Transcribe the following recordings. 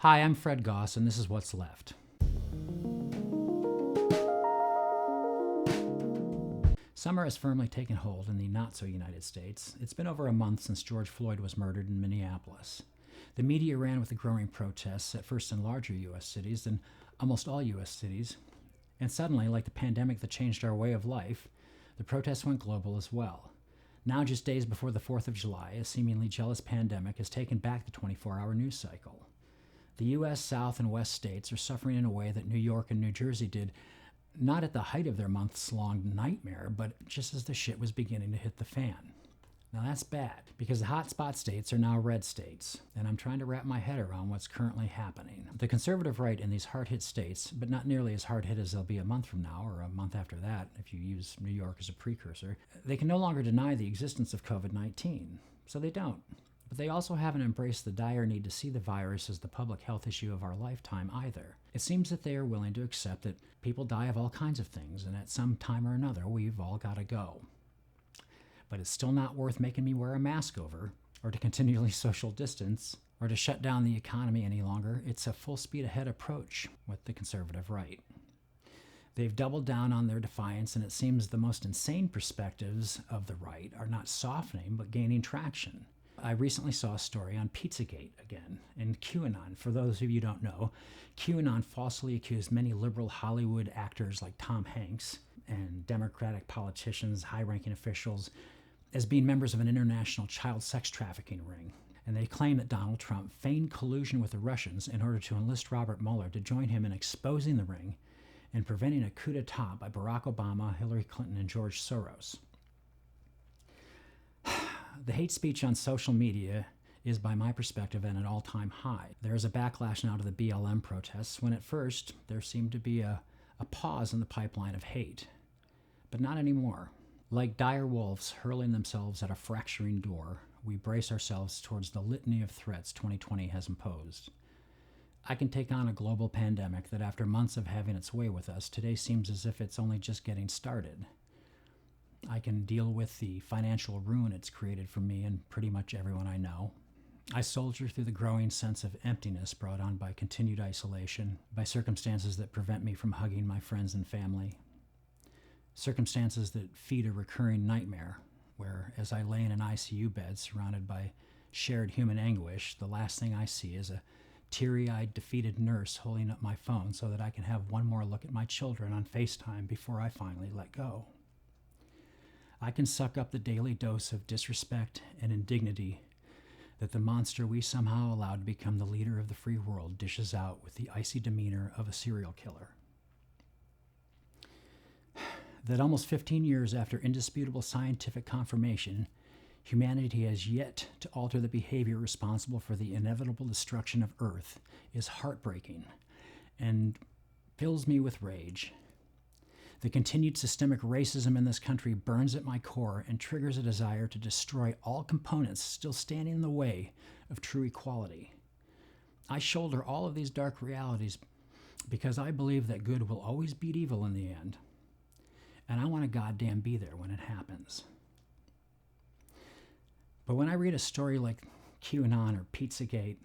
Hi, I'm Fred Goss, and this is What's Left. Summer has firmly taken hold in the not-so-United States. It's been over a month since George Floyd was murdered in Minneapolis. The media ran with the growing protests, at first in larger U.S. cities, then almost all U.S. cities. And suddenly, like the pandemic that changed our way of life, the protests went global as well. Now, just days before the 4th of July, a seemingly jealous pandemic has taken back the 24-hour news cycle. The U.S. South and West states are suffering in a way that New York and New Jersey did, not at the height of their months-long nightmare, but just as the shit was beginning to hit the fan. Now that's bad, because the hotspot states are now red states, and I'm trying to wrap my head around what's currently happening. The conservative right in these hard-hit states, but not nearly as hard-hit as they'll be a month from now, or a month after that, if you use New York as a precursor, they can no longer deny the existence of COVID-19, so they don't. But they also haven't embraced the dire need to see the virus as the public health issue of our lifetime either. It seems that they are willing to accept that people die of all kinds of things, and at some time or another, we've all got to go. But it's still not worth making me wear a mask over, or to continually social distance, or to shut down the economy any longer. It's a full speed ahead approach with the conservative right. They've doubled down on their defiance, and it seems the most insane perspectives of the right are not softening, but gaining traction. I recently saw a story on Pizzagate again, and QAnon. For those of you who don't know, QAnon falsely accused many liberal Hollywood actors like Tom Hanks and Democratic politicians, high-ranking officials, as being members of an international child sex trafficking ring. And they claim that Donald Trump feigned collusion with the Russians in order to enlist Robert Mueller to join him in exposing the ring and preventing a coup d'etat by Barack Obama, Hillary Clinton, and George Soros. The hate speech on social media is, by my perspective, at an all-time high. There is a backlash now to the BLM protests, when at first there seemed to be a pause in the pipeline of hate. But not anymore. Like dire wolves hurling themselves at a fracturing door, we brace ourselves towards the litany of threats 2020 has imposed. I can take on a global pandemic that, after months of having its way with us, today seems as if it's only just getting started. I can deal with the financial ruin it's created for me and pretty much everyone I know. I soldier through the growing sense of emptiness brought on by continued isolation, by circumstances that prevent me from hugging my friends and family. Circumstances that feed a recurring nightmare, where, as I lay in an ICU bed surrounded by shared human anguish, the last thing I see is a teary-eyed, defeated nurse holding up my phone so that I can have one more look at my children on FaceTime before I finally let go. I can suck up the daily dose of disrespect and indignity that the monster we somehow allowed to become the leader of the free world dishes out with the icy demeanor of a serial killer. That almost 15 years after indisputable scientific confirmation, humanity has yet to alter the behavior responsible for the inevitable destruction of Earth is heartbreaking and fills me with rage. The continued systemic racism in this country burns at my core and triggers a desire to destroy all components still standing in the way of true equality. I shoulder all of these dark realities because I believe that good will always beat evil in the end, and I want to goddamn be there when it happens. But when I read a story like QAnon or Pizzagate,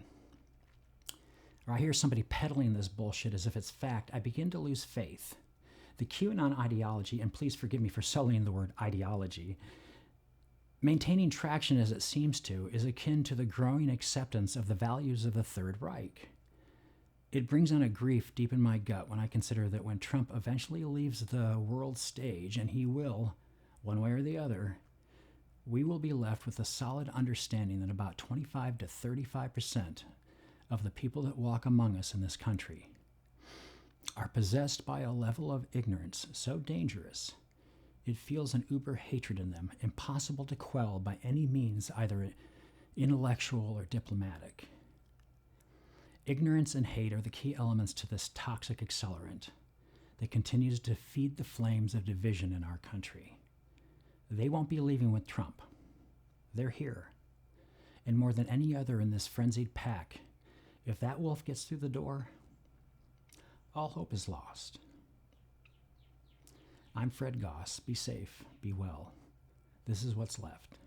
or I hear somebody peddling this bullshit as if it's fact, I begin to lose faith. The QAnon ideology, and please forgive me for sullying the word ideology, maintaining traction as it seems to, is akin to the growing acceptance of the values of the Third Reich. It brings on a grief deep in my gut when I consider that when Trump eventually leaves the world stage, and he will, one way or the other, we will be left with a solid understanding that about 25 to 35% of the people that walk among us in this country are possessed by a level of ignorance so dangerous, it feels an uber hatred in them, impossible to quell by any means, either intellectual or diplomatic. Ignorance and hate are the key elements to this toxic accelerant that continues to feed the flames of division in our country. They won't be leaving with Trump. They're here. And more than any other in this frenzied pack, if that wolf gets through the door, all hope is lost. I'm Fred Goss. Be safe. Be well. This is what's left.